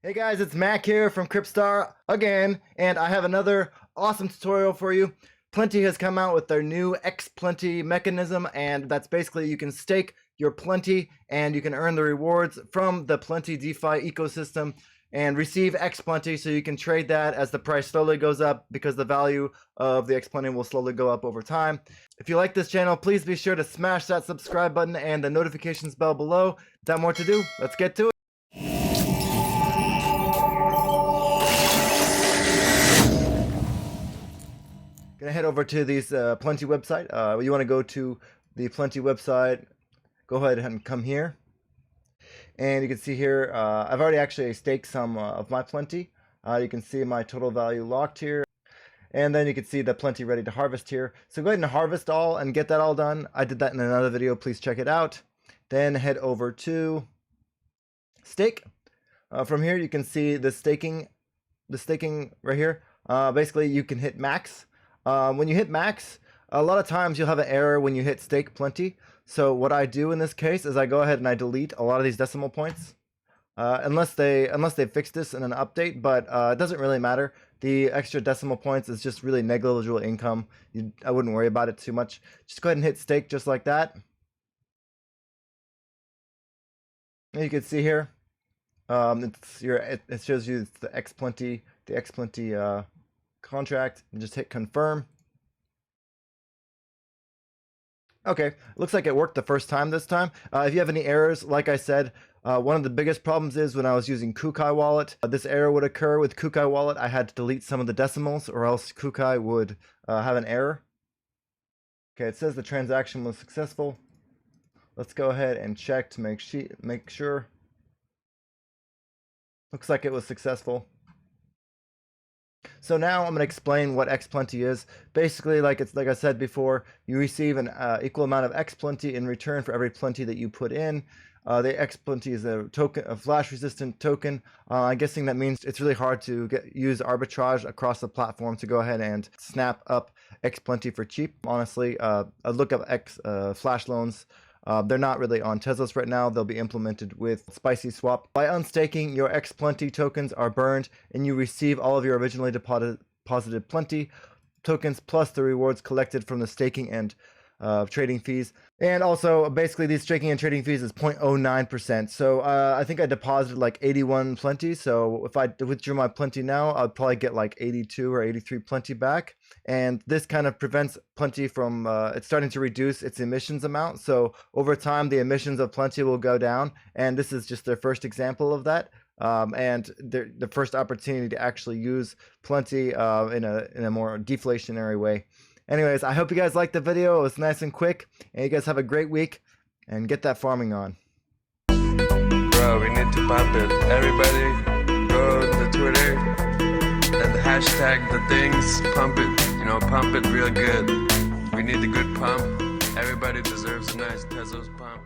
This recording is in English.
Hey guys, it's Mac here from Cryptstar again, and I have another awesome tutorial for you. Plenty has come out with their new XPlenty mechanism, and that's basically you can stake your Plenty and you can earn the rewards from the Plenty DeFi ecosystem and receive XPlenty, so you can trade that as the price slowly goes up because the value of the XPlenty will slowly go up over time. If you like this channel, please be sure to smash that subscribe button and the notifications bell below. Without more to do, let's get to it. Gonna head over to these Plenty website. You want to go to the Plenty website. Go ahead and come here, and you can see here I've already actually staked some of my Plenty. You can see my total value locked here, and then you can see the Plenty ready to harvest here. So go ahead and harvest all and get that all done. I did that in another video. Please check it out. Then head over to stake. From here you can see the staking right here. Basically you can hit max. When you hit max, a lot of times you'll have an error when you hit stake Plenty. So what I do in this case is I go ahead and I delete a lot of these decimal points, unless they fix this in an update. But it doesn't really matter. The extra decimal points is just really negligible income. I wouldn't worry about it too much. Just go ahead and hit stake just like that. And you can see here, it shows you the XPlenty contract, and just hit confirm. Okay, looks like it worked the first time this time. If you have any errors, like I said, one of the biggest problems is when I was using Kukai wallet, this error would occur with Kukai wallet. I had to delete some of the decimals or else Kukai would have an error. Okay, it says the transaction was successful. Let's go ahead and check to make sure. Looks like it was successful. So now I'm going to explain what XPlenty is. Basically, like I said before, you receive an equal amount of XPlenty in return for every Plenty that you put in. The XPlenty is a flash-resistant token. I'm guessing that means it's really hard to use arbitrage across the platform to go ahead and snap up XPlenty for cheap. Honestly, I look up flash loans. They're not really on Tezos right now. They'll be implemented with Spicy Swap. By unstaking, your XPlenty tokens are burned and you receive all of your originally deposited Plenty tokens plus the rewards collected from the staking and trading fees. And also basically these staking and trading fees is 0.09%. So I think I deposited like 81 Plenty. So if I withdrew my Plenty now, I'd probably get like 82 or 83 Plenty back. And this kind of prevents Plenty from it's starting to reduce its emissions amount. So over time the emissions of Plenty will go down, and this is just their first example of that. And the first opportunity to actually use Plenty in a more deflationary way. Anyways, I hope you guys liked the video. It was nice and quick, and you guys have a great week and get that farming on. Bro, we need to pump it. Everybody go to Twitter and hashtag the things, pump it. You know, pump it real good. We need a good pump. Everybody deserves a nice Tezos pump.